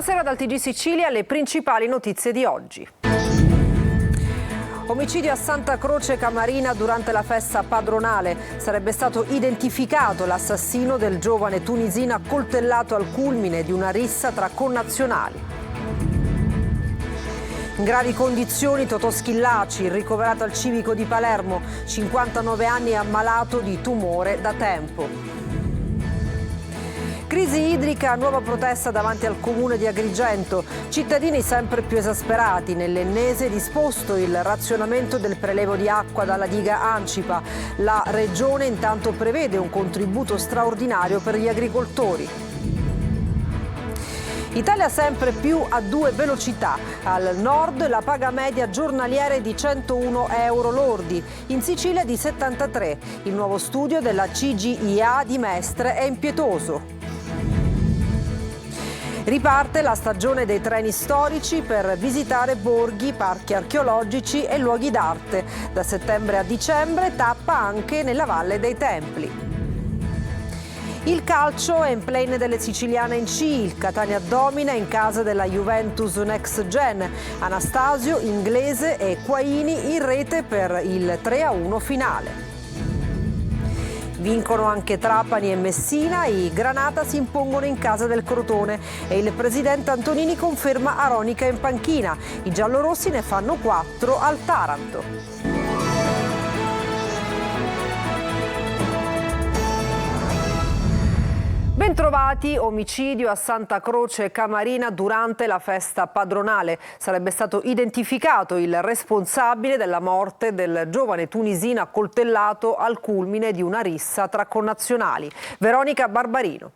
Buonasera dal TG Sicilia, le principali notizie di oggi. Omicidio a Santa Croce Camarina durante la festa padronale. Sarebbe stato identificato l'assassino del giovane tunisino accoltellato al culmine di una rissa tra connazionali. In gravi condizioni Totò Schillaci, ricoverato al civico di Palermo, 59 anni e ammalato di tumore da tempo. Crisi idrica, nuova protesta davanti al comune di Agrigento. Cittadini sempre più esasperati. Nell'Ennese disposto il razionamento del prelevo di acqua dalla diga Ancipa. La regione intanto prevede un contributo straordinario per gli agricoltori. Italia sempre più a 2 velocità. Al nord la paga media giornaliera è di 101 euro lordi, in Sicilia di 73. Il nuovo studio della CGIA di Mestre è impietoso. Riparte la stagione dei treni storici per visitare borghi, parchi archeologici e luoghi d'arte. Da settembre a dicembre tappa anche nella Valle dei Templi. Il calcio è in play delle siciliane in C. Il Catania domina in casa della Juventus Next Gen. Anastasio, Inglese e Quaini in rete per il 3-1 finale. Vincono anche Trapani e Messina, i Granata si impongono in casa del Crotone e il presidente Antonini conferma Aronica in panchina. I giallorossi ne fanno 4 al Taranto. Bentrovati, omicidio a Santa Croce Camarina durante la festa padronale. Sarebbe stato identificato il responsabile della morte del giovane tunisino accoltellato al culmine di una rissa tra connazionali. Veronica Barbarino.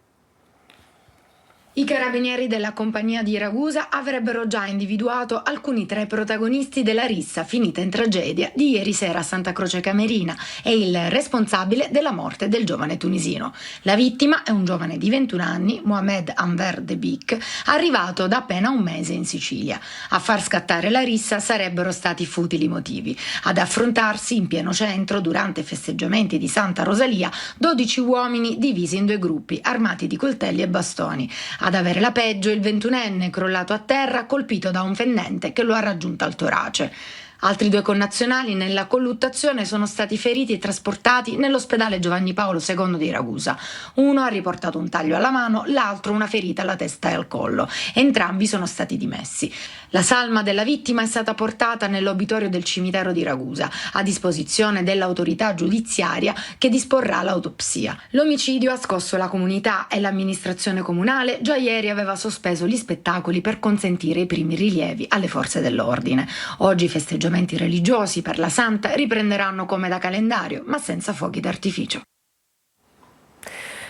I carabinieri della compagnia di Ragusa avrebbero già individuato alcuni tra i protagonisti della rissa finita in tragedia di ieri sera a Santa Croce Camarina e il responsabile della morte del giovane tunisino. La vittima è un giovane di 21 anni, Mohamed Anver Debik, arrivato da appena un mese in Sicilia. A far scattare la rissa sarebbero stati futili motivi. Ad affrontarsi in pieno centro, durante i festeggiamenti di Santa Rosalia, 12 uomini divisi in 2 gruppi, armati di coltelli e bastoni. Ad avere la peggio il 21enne crollato a terra colpito da un fendente che lo ha raggiunto al torace. Altri 2 connazionali nella colluttazione sono stati feriti e trasportati nell'ospedale Giovanni Paolo II di Ragusa. Uno ha riportato un taglio alla mano, l'altro una ferita alla testa e al collo. Entrambi sono stati dimessi. La salma della vittima è stata portata nell'obitorio del cimitero di Ragusa, a disposizione dell'autorità giudiziaria che disporrà l'autopsia. L'omicidio ha scosso la comunità e l'amministrazione comunale già ieri aveva sospeso gli spettacoli per consentire i primi rilievi alle forze dell'ordine. Oggi festeggiamenti religiosi per la Santa riprenderanno come da calendario, ma senza fuochi d'artificio.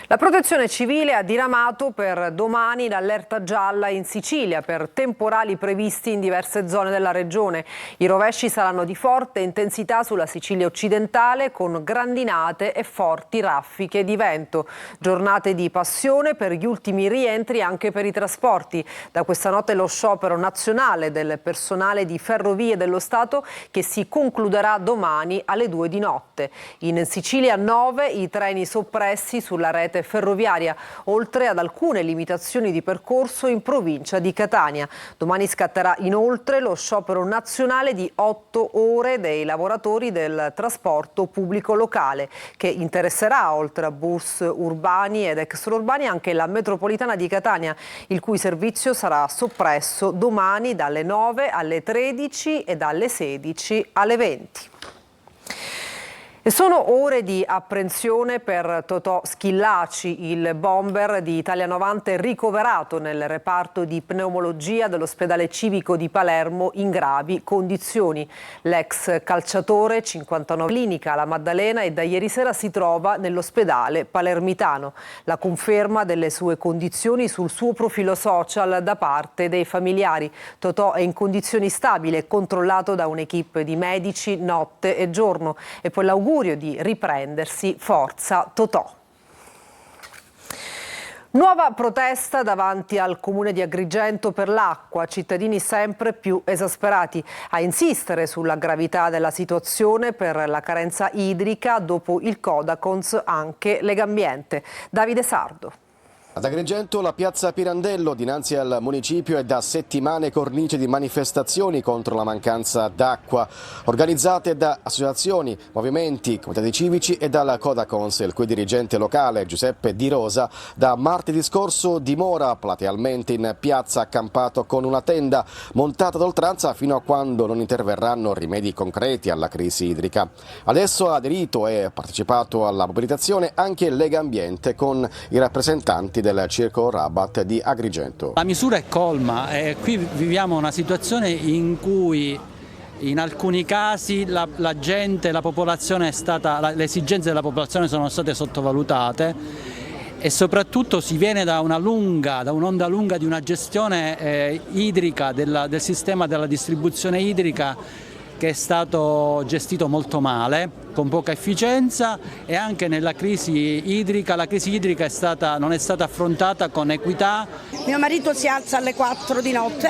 La Protezione Civile ha diramato per domani l'allerta gialla in Sicilia per temporali previsti in diverse zone della regione. I rovesci saranno di forte intensità sulla Sicilia occidentale con grandinate e forti raffiche di vento. Giornate di passione per gli ultimi rientri anche per i trasporti. Da questa notte lo sciopero nazionale del personale di Ferrovie dello Stato che si concluderà domani alle 2 di notte. In Sicilia 9 i treni soppressi sulla rete ferroviaria, oltre ad alcune limitazioni di percorso in provincia di Catania. Domani scatterà inoltre lo sciopero nazionale di 8 ore dei lavoratori del trasporto pubblico locale, che interesserà, oltre a bus urbani ed extraurbani, anche la metropolitana di Catania, il cui servizio sarà soppresso domani dalle 9 alle 13 e dalle 16 alle 20. E sono ore di apprensione per Totò Schillaci, il bomber di Italia 90 ricoverato nel reparto di pneumologia dell'ospedale civico di Palermo in gravi condizioni. L'ex calciatore, 59 clinica alla Maddalena, e da ieri sera si trova nell'ospedale palermitano. La conferma delle sue condizioni sul suo profilo social da parte dei familiari. Totò è in condizioni stabili e controllato da un'equipe di medici notte e giorno. E poi l'augurio di riprendersi. Forza Totò. Nuova protesta davanti al comune di Agrigento per l'acqua, cittadini sempre più esasperati a insistere sulla gravità della situazione per la carenza idrica, dopo il Codacons anche Legambiente. Davide Sardo. Ad Agrigento la piazza Pirandello dinanzi al municipio è da settimane cornice di manifestazioni contro la mancanza d'acqua, organizzate da associazioni, movimenti, comitati civici e dalla Codacons, il cui dirigente locale Giuseppe Di Rosa da martedì scorso dimora platealmente in piazza accampato con una tenda montata ad oltranza fino a quando non interverranno rimedi concreti alla crisi idrica. Adesso ha aderito e partecipato alla mobilitazione anche Lega Ambiente con i rappresentanti del Circolo Rabat di Agrigento. La misura è colma e qui viviamo una situazione in cui in alcuni casi le esigenze della popolazione sono state sottovalutate e soprattutto si viene da un'onda lunga di una gestione idrica del sistema della distribuzione idrica che è stato gestito molto male, con poca efficienza, e anche nella crisi idrica, la crisi idrica non è stata affrontata con equità. Mio marito si alza alle 4 di notte,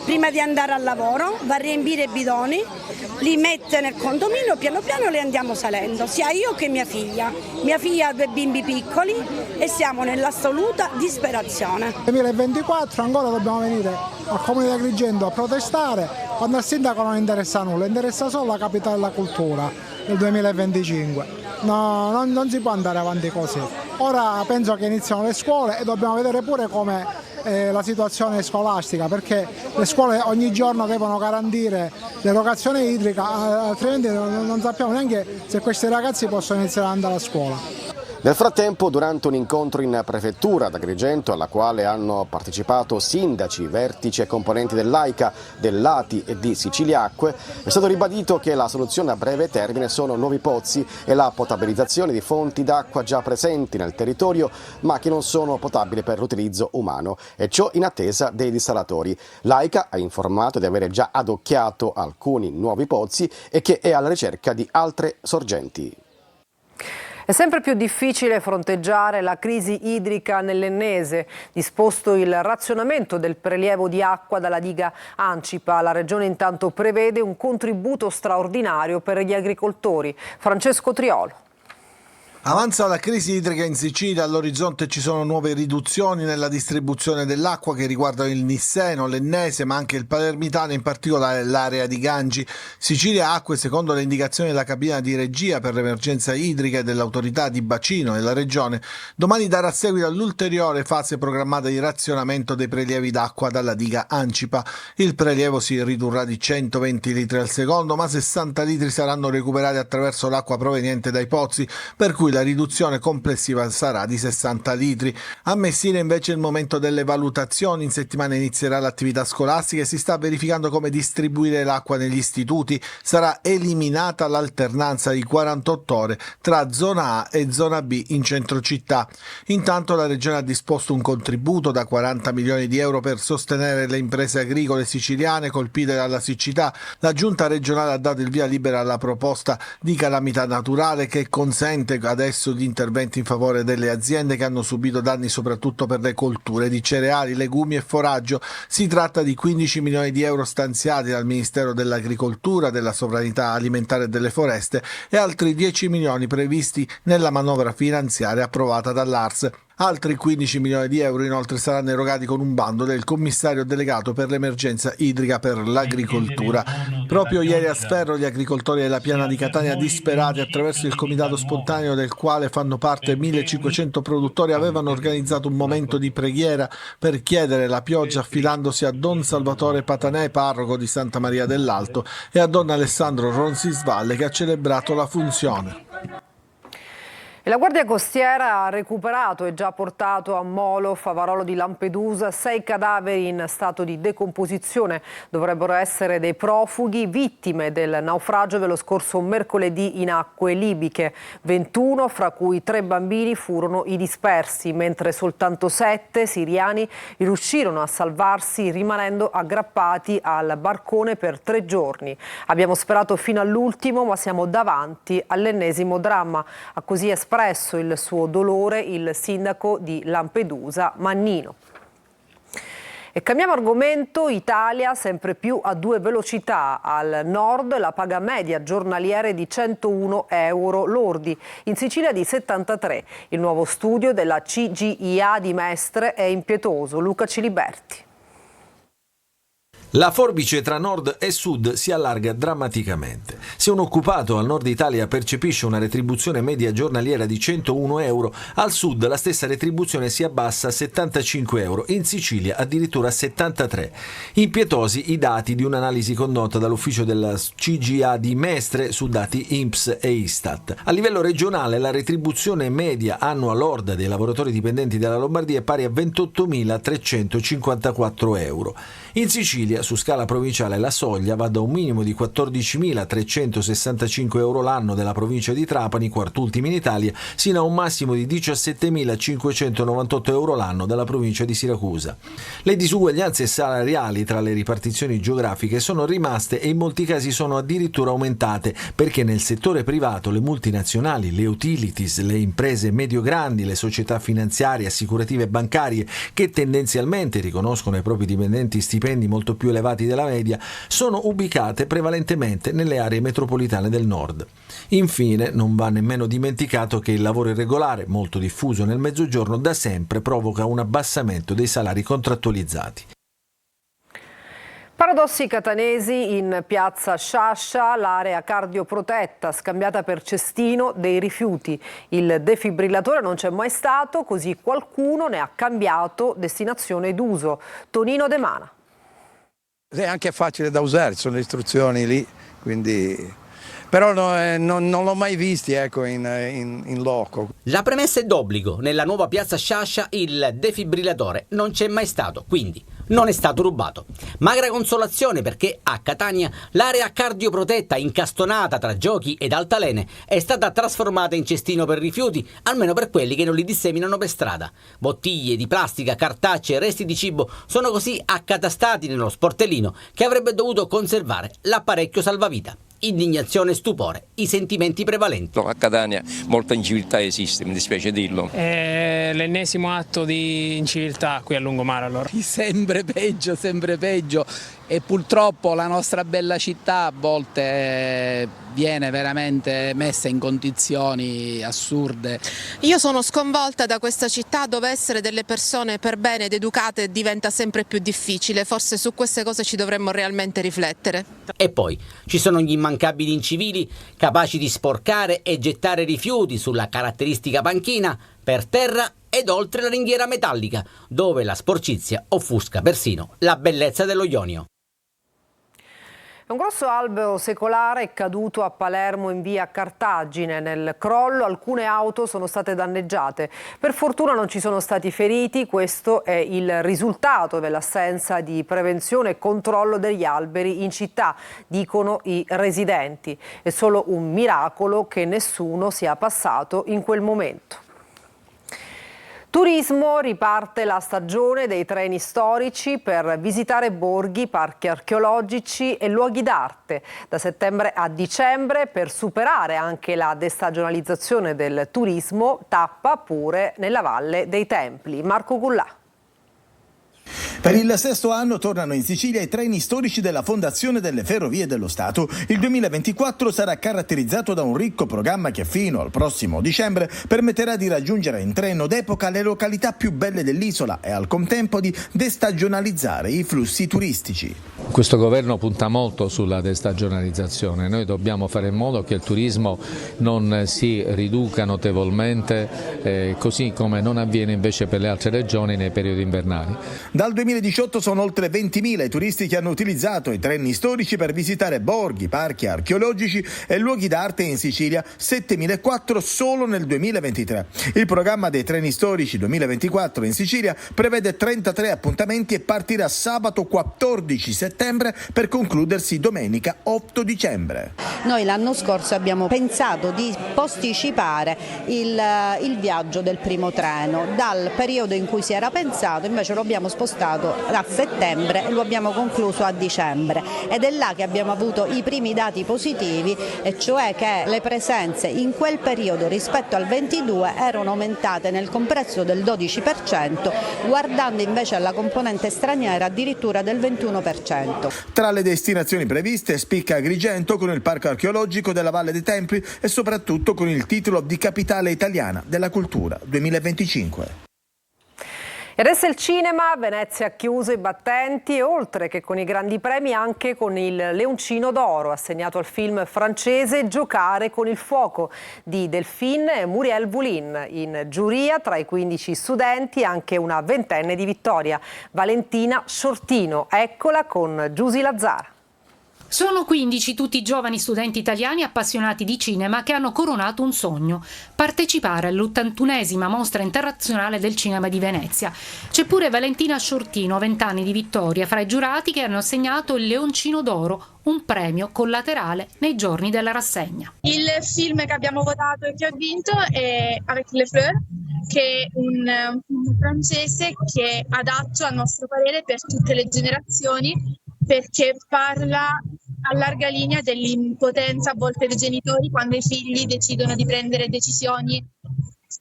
prima di andare al lavoro, va a riempire i bidoni, li mette nel condominio, piano piano li andiamo salendo, sia io che mia figlia. Mia figlia ha 2 bimbi piccoli e siamo nell'assoluta disperazione. Nel 2024 ancora dobbiamo venire al Comune di Agrigento a protestare quando al sindaco non interessa nulla, interessa solo la capitale della cultura nel 2025. No, non si può andare avanti così. Ora penso che iniziano le scuole e dobbiamo vedere pure come la situazione scolastica, perché le scuole ogni giorno devono garantire l'erogazione idrica, altrimenti non sappiamo neanche se questi ragazzi possono iniziare ad andare a scuola. Nel frattempo, durante un incontro in prefettura ad Agrigento, alla quale hanno partecipato sindaci, vertici e componenti dell'AICA, dell'ATI e di Siciliacque, è stato ribadito che la soluzione a breve termine sono nuovi pozzi e la potabilizzazione di fonti d'acqua già presenti nel territorio, ma che non sono potabili per l'utilizzo umano, e ciò in attesa dei dissalatori. L'AICA ha informato di avere già adocchiato alcuni nuovi pozzi e che è alla ricerca di altre sorgenti. È sempre più difficile fronteggiare la crisi idrica nell'Ennese. Disposto il razionamento del prelievo di acqua dalla diga Ancipa, la Regione intanto prevede un contributo straordinario per gli agricoltori. Francesco Triolo. Avanza la crisi idrica in Sicilia, all'orizzonte ci sono nuove riduzioni nella distribuzione dell'acqua che riguardano il Nisseno, l'Ennese ma anche il Palermitano, in particolare l'area di Gangi. Sicilia Acque, secondo le indicazioni della cabina di regia per l'emergenza idrica e dell'autorità di bacino della regione, domani darà seguito all'ulteriore fase programmata di razionamento dei prelievi d'acqua dalla diga Ancipa. Il prelievo si ridurrà di 120 litri al secondo, ma 60 litri saranno recuperati attraverso l'acqua proveniente dai pozzi, per cui la riduzione complessiva sarà di 60 litri. A Messina invece è il momento delle valutazioni. In settimana inizierà l'attività scolastica e si sta verificando come distribuire l'acqua negli istituti. Sarà eliminata l'alternanza di 48 ore tra zona A e zona B in centro città. Intanto la Regione ha disposto un contributo da 40 milioni di euro per sostenere le imprese agricole siciliane colpite dalla siccità. La Giunta regionale ha dato il via libera alla proposta di calamità naturale che consente adesso gli interventi in favore delle aziende che hanno subito danni soprattutto per le colture di cereali, legumi e foraggio. Si tratta di 15 milioni di euro stanziati dal Ministero dell'Agricoltura, della Sovranità Alimentare e delle Foreste e altri 10 milioni previsti nella manovra finanziaria approvata dall'ARS. Altri 15 milioni di euro inoltre saranno erogati con un bando del commissario delegato per l'emergenza idrica per l'agricoltura. Proprio ieri a Sferro gli agricoltori della Piana di Catania, disperati attraverso il comitato spontaneo del quale fanno parte 1500 produttori, avevano organizzato un momento di preghiera per chiedere la pioggia, affidandosi a Don Salvatore Patanè, parroco di Santa Maria dell'Alto, e a Don Alessandro Ronsisvalle, che ha celebrato la funzione. La Guardia Costiera ha recuperato e già portato a Molo, Favarolo di Lampedusa, 6 cadaveri in stato di decomposizione. Dovrebbero essere dei profughi vittime del naufragio dello scorso mercoledì in acque libiche. 21, fra cui 3 bambini, furono i dispersi, mentre soltanto 7 siriani riuscirono a salvarsi rimanendo aggrappati al barcone per 3 giorni. Abbiamo sperato fino all'ultimo, ma siamo davanti all'ennesimo dramma. Ha così espresso il suo dolore il sindaco di Lampedusa, Mannino. E cambiamo argomento, Italia sempre più a 2 velocità. Al nord la paga media giornaliera è di 101 euro lordi, in Sicilia di 73. Il nuovo studio della CGIA di Mestre è impietoso. Luca Ciliberti. La forbice tra nord e sud si allarga drammaticamente. Se un occupato al nord Italia percepisce una retribuzione media giornaliera di 101 euro, al sud la stessa retribuzione si abbassa a 75 euro, in Sicilia addirittura a 73. Impietosi i dati di un'analisi condotta dall'ufficio della CGIA di Mestre su dati INPS e Istat. A livello regionale la retribuzione media annua lorda dei lavoratori dipendenti della Lombardia è pari a 28.354 euro. In Sicilia, su scala provinciale, la soglia va da un minimo di 14.365 euro l'anno della provincia di Trapani, quartultima in Italia, sino a un massimo di 17.598 euro l'anno della provincia di Siracusa. Le disuguaglianze salariali tra le ripartizioni geografiche sono rimaste e in molti casi sono addirittura aumentate, perché nel settore privato le multinazionali, le utilities, le imprese medio-grandi, le società finanziarie, assicurative e bancarie, che tendenzialmente riconoscono ai propri dipendenti stipendi molto più elevati della media, sono ubicate prevalentemente nelle aree metropolitane del nord. Infine, non va nemmeno dimenticato che il lavoro irregolare, molto diffuso nel Mezzogiorno, da sempre provoca un abbassamento dei salari contrattualizzati. Paradossi catanesi in piazza Sciascia, l'area cardioprotetta scambiata per cestino dei rifiuti. Il defibrillatore non c'è mai stato, così qualcuno ne ha cambiato destinazione d'uso. Tonino De Mana. È anche facile da usare, sono le istruzioni lì, quindi... però non l'ho mai visti in loco. La premessa è d'obbligo: nella nuova piazza Sciascia il defibrillatore non c'è mai stato, quindi non è stato rubato. Magra consolazione, perché a Catania l'area cardioprotetta incastonata tra giochi ed altalene è stata trasformata in cestino per rifiuti, almeno per quelli che non li disseminano per strada. Bottiglie di plastica, cartacee e resti di cibo sono così accatastati nello sportellino che avrebbe dovuto conservare l'apparecchio salvavita. Indignazione e stupore, i sentimenti prevalenti. A Catania molta inciviltà esiste, mi dispiace dirlo. È l'ennesimo atto di inciviltà qui a Lungomare allora. Sempre peggio e purtroppo la nostra bella città a volte viene veramente messa in condizioni assurde. Io sono sconvolta da questa città dove essere delle persone per bene ed educate diventa sempre più difficile, forse su queste cose ci dovremmo realmente riflettere. E poi ci sono gli immancabili incivili capaci di sporcare e gettare rifiuti sulla caratteristica panchina, per terra ed oltre la ringhiera metallica, dove la sporcizia offusca persino la bellezza dello Ionio. Un grosso albero secolare è caduto a Palermo in via Cartagine. Nel crollo alcune auto sono state danneggiate. Per fortuna non ci sono stati feriti. Questo è il risultato dell'assenza di prevenzione e controllo degli alberi in città, dicono i residenti. È solo un miracolo che nessuno sia passato in quel momento. Turismo, riparte la stagione dei treni storici per visitare borghi, parchi archeologici e luoghi d'arte. Da settembre a dicembre, per superare anche la destagionalizzazione del turismo, tappa pure nella Valle dei Templi. Marco Gullà. Per il 6° anno tornano in Sicilia i treni storici della Fondazione delle Ferrovie dello Stato. Il 2024 sarà caratterizzato da un ricco programma che fino al prossimo dicembre permetterà di raggiungere in treno d'epoca le località più belle dell'isola e al contempo di destagionalizzare i flussi turistici. Questo governo punta molto sulla destagionalizzazione. Noi dobbiamo fare in modo che il turismo non si riduca notevolmente, così come non avviene invece per le altre regioni nei periodi invernali. Dal 2018 sono oltre 20.000 i turisti che hanno utilizzato i treni storici per visitare borghi, parchi archeologici e luoghi d'arte in Sicilia, 7.004 solo nel 2023. Il programma dei treni storici 2024 in Sicilia prevede 33 appuntamenti e partirà sabato 14 settembre per concludersi domenica 8 dicembre. Noi l'anno scorso abbiamo pensato di posticipare il viaggio del primo treno dal periodo in cui si era pensato, invece lo abbiamo spostato iniziato a settembre e lo abbiamo concluso a dicembre, ed è là che abbiamo avuto i primi dati positivi, e cioè che le presenze in quel periodo rispetto al 22 erano aumentate nel complesso del 12%, guardando invece alla componente straniera addirittura del 21%. Tra le destinazioni previste spicca Agrigento con il parco archeologico della Valle dei Templi e soprattutto con il titolo di capitale italiana della cultura 2025. E resta il cinema, Venezia ha chiuso i battenti e oltre che con i grandi premi anche con il Leoncino d'Oro assegnato al film francese Giocare con il fuoco di Delphine e Muriel Boulin. In giuria tra i 15 studenti anche una ventenne di Vittoria, Valentina Sciortino. Eccola con Giusy Lazzara. Sono 15 tutti i giovani studenti italiani appassionati di cinema che hanno coronato un sogno: partecipare all'81esima Mostra Internazionale del Cinema di Venezia. C'è pure Valentina Sciortino, 20 anni di Vittoria, fra i giurati che hanno assegnato il Leoncino d'Oro, un premio collaterale nei giorni della rassegna. Il film che abbiamo votato e che ha vinto è Avec les fleurs, che è un film francese che è adatto a nostro parere per tutte le generazioni, perché parla a larga linea dell'impotenza a volte dei genitori quando i figli decidono di prendere decisioni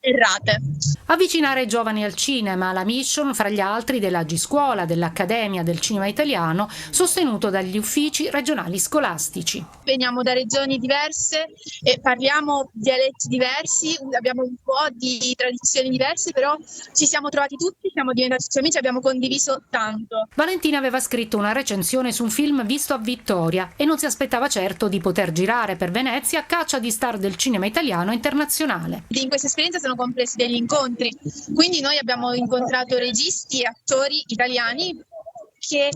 errate. Avvicinare i giovani al cinema, la mission fra gli altri della G-Scuola, dell'Accademia del Cinema Italiano, sostenuto dagli uffici regionali scolastici. Veniamo da regioni diverse e parliamo dialetti diversi, abbiamo un po' di tradizioni diverse, però ci siamo trovati tutti, siamo diventati tutti amici, abbiamo condiviso tanto. Valentina aveva scritto una recensione su un film visto a Vittoria e non si aspettava certo di poter girare per Venezia a caccia di star del cinema italiano e internazionale. In questa esperienza sono compresi degli incontri, quindi noi abbiamo incontrato registi e attori italiani che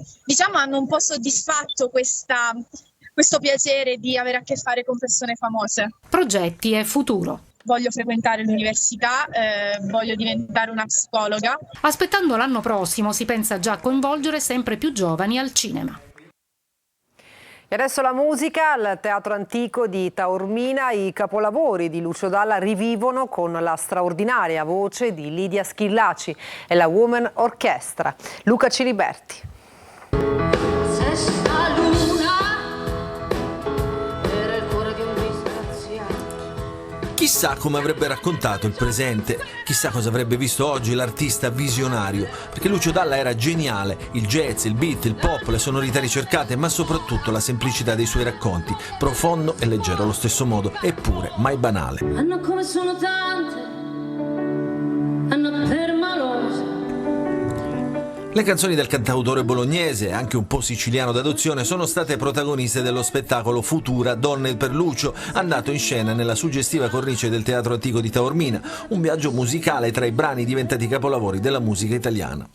hanno un po' soddisfatto questo piacere di avere a che fare con persone famose. Progetti e futuro. Voglio frequentare l'università, voglio diventare una psicologa. Aspettando l'anno prossimo si pensa già a coinvolgere sempre più giovani al cinema. E adesso la musica. Al Teatro Antico di Taormina i capolavori di Lucio Dalla rivivono con la straordinaria voce di Lidia Schillaci e la Woman Orchestra. Luca Ciliberti. Chissà come avrebbe raccontato il presente, chissà cosa avrebbe visto oggi l'artista visionario, perché Lucio Dalla era geniale, il jazz, il beat, il pop, le sonorità ricercate, ma soprattutto la semplicità dei suoi racconti, profondo e leggero allo stesso modo, eppure mai banale. Hanno come sono tante, hanno permalose. Le canzoni del cantautore bolognese, anche un po' siciliano d'adozione, sono state protagoniste dello spettacolo Futura Donne per Lucio, andato in scena nella suggestiva cornice del Teatro Antico di Taormina, un viaggio musicale tra i brani diventati capolavori della musica italiana.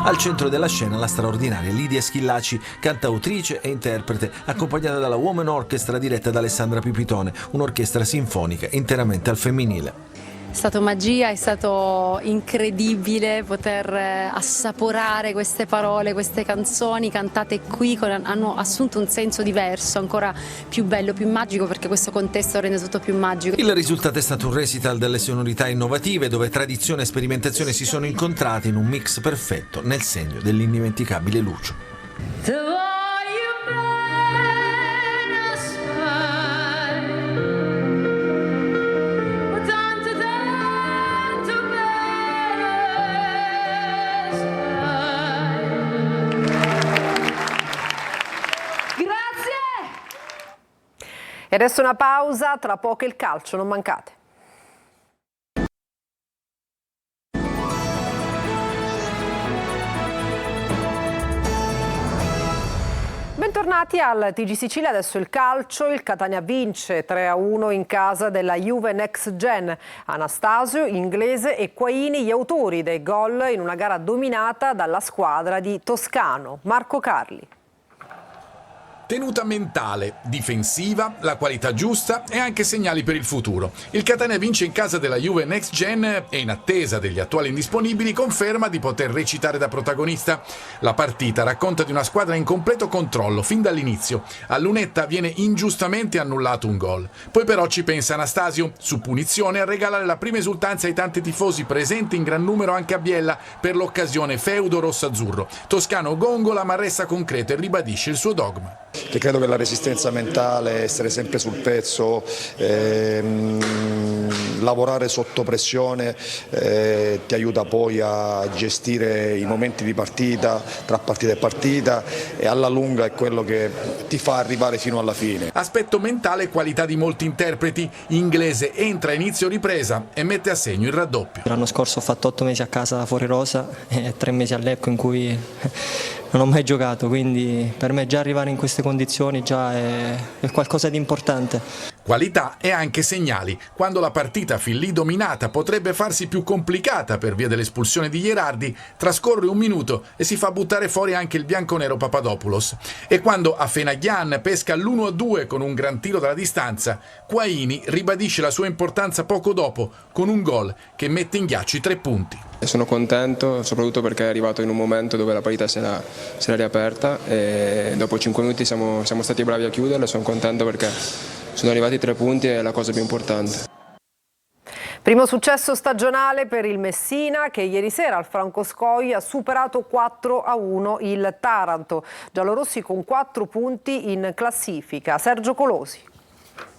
Al centro della scena la straordinaria Lidia Schillaci, cantautrice e interprete, accompagnata dalla Woman Orchestra diretta da Alessandra Pipitone, un'orchestra sinfonica interamente al femminile. È stato magia, è stato incredibile poter assaporare queste parole, queste canzoni cantate qui, hanno assunto un senso diverso, ancora più bello, più magico, perché questo contesto rende tutto più magico. Il risultato è stato un recital delle sonorità innovative dove tradizione e sperimentazione si sono incontrati in un mix perfetto nel segno dell'indimenticabile Lucio. E adesso una pausa, tra poco il calcio, non mancate. Bentornati al TG Sicilia, adesso il calcio. Il Catania vince 3-1 in casa della Juve Next Gen. Anastasio, Inglese e Quaini gli autori dei gol in una gara dominata dalla squadra di Toscano. Marco Carli. Tenuta mentale, difensiva, la qualità giusta e anche segnali per il futuro. Il Catania vince in casa della Juve Next Gen e in attesa degli attuali indisponibili conferma di poter recitare da protagonista. La partita racconta di una squadra in completo controllo fin dall'inizio. A Lunetta viene ingiustamente annullato un gol. Poi però ci pensa Anastasio, su punizione, a regalare la prima esultanza ai tanti tifosi presenti in gran numero anche a Biella per l'occasione feudo rosso-azzurro. Toscano gongola ma resta concreto e ribadisce il suo dogma. Che credo che la resistenza mentale, essere sempre sul pezzo, lavorare sotto pressione ti aiuta poi a gestire i momenti di partita, tra partita e partita, e alla lunga è quello che ti fa arrivare fino alla fine. Aspetto mentale e qualità di molti interpreti. Inglese entra a inizio ripresa e mette a segno il raddoppio. L'anno scorso ho fatto 8 mesi a casa da fuori rosa e 3 mesi a Lecco in cui non ho mai giocato, quindi per me già arrivare in queste condizioni già è qualcosa di importante. Qualità e anche segnali. Quando la partita fin lì dominata potrebbe farsi più complicata per via dell'espulsione di Gherardi, trascorre un minuto e si fa buttare fuori anche il bianconero Papadopoulos. E quando Afenaghian pesca l'1-2 con un gran tiro dalla distanza, Quaini ribadisce la sua importanza poco dopo con un gol che mette in ghiaccio i 3 punti. Sono contento soprattutto perché è arrivato in un momento dove la partita si era riaperta e dopo 5 minuti siamo stati bravi a chiuderla. Sono contento perché sono arrivati 3 punti e è la cosa più importante. Primo successo stagionale per il Messina che ieri sera al Franco Scogli ha superato 4-1 il Taranto. Giallorossi con 4 punti in classifica. Sergio Colosi.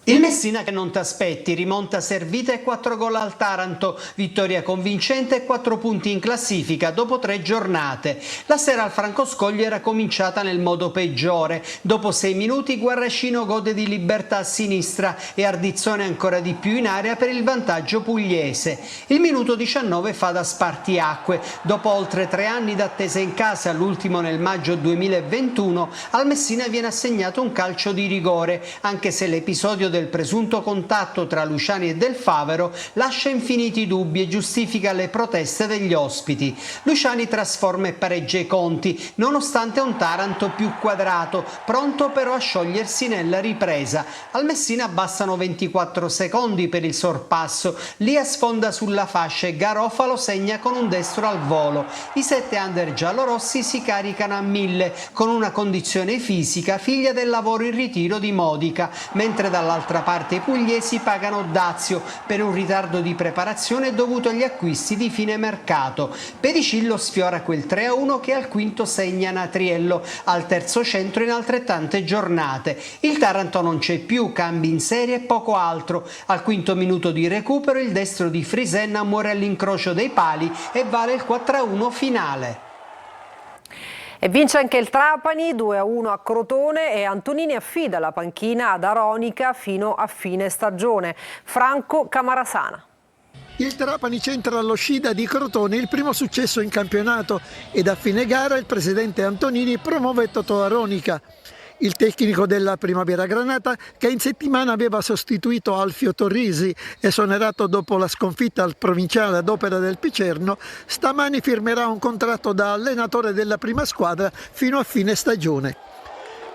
Il Messina che non t'aspetti, rimonta servita e 4 gol al Taranto, vittoria convincente e 4 punti in classifica dopo 3 giornate. La sera al Francoscoglio era cominciata nel modo peggiore. Dopo 6 minuti Guarrascino gode di libertà a sinistra e Ardizzone ancora di più in area per il vantaggio pugliese. Il minuto 19 fa da spartiacque. Dopo oltre 3 anni d'attesa in casa, l'ultimo nel maggio 2021, al Messina viene assegnato un calcio di rigore, anche se l'episodio del presunto contatto tra Luciani e Del Favero lascia infiniti dubbi e giustifica le proteste degli ospiti. Luciani trasforma e pareggia i conti, nonostante un Taranto più quadrato, pronto però a sciogliersi nella ripresa. Al Messina bastano 24 secondi per il sorpasso, Lia sfonda sulla fascia e Garofalo segna con un destro al volo. I 7 under giallorossi si caricano a 1000, con una condizione fisica figlia del lavoro in ritiro di Modica, mentre dall'altra parte i pugliesi pagano dazio per un ritardo di preparazione dovuto agli acquisti di fine mercato. Pedicillo sfiora quel 3-1 che al quinto segna Natriello, al terzo centro in altrettante giornate. Il Taranto non c'è più, cambi in serie e poco altro. Al quinto minuto di recupero il destro di Frisenna muore all'incrocio dei pali e vale il 4-1 finale. E vince anche il Trapani, 2-1 a Crotone e Antonini affida la panchina ad Aronica fino a fine stagione. Franco Camarasana. Il Trapani centra allo Scida di Crotone il primo successo in campionato ed a fine gara il presidente Antonini promuove Totò Aronica. Il tecnico della Primavera Granata, che in settimana aveva sostituito Alfio Torrisi, esonerato dopo la sconfitta al provinciale ad opera del Picerno, stamani firmerà un contratto da allenatore della prima squadra fino a fine stagione.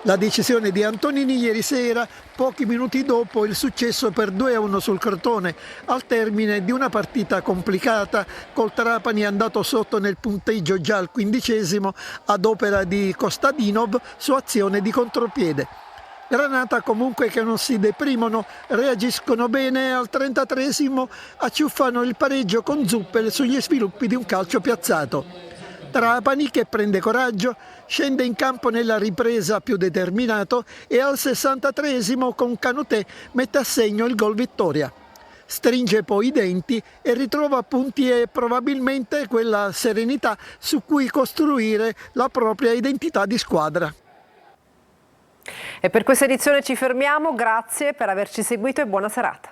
La decisione di Antonini ieri sera, pochi minuti dopo il successo per 2-1 sul Crotone, al termine di una partita complicata, col Trapani andato sotto nel punteggio già al 15° ad opera di Kostadinov su azione di contropiede. Granata comunque che non si deprimono, reagiscono bene al 33° acciuffano il pareggio con Zuppel sugli sviluppi di un calcio piazzato. Trapani, che prende coraggio, scende in campo nella ripresa più determinato e al 63° con Canutè mette a segno il gol vittoria. Stringe poi i denti e ritrova punti e probabilmente quella serenità su cui costruire la propria identità di squadra. E per questa edizione ci fermiamo, grazie per averci seguito e buona serata.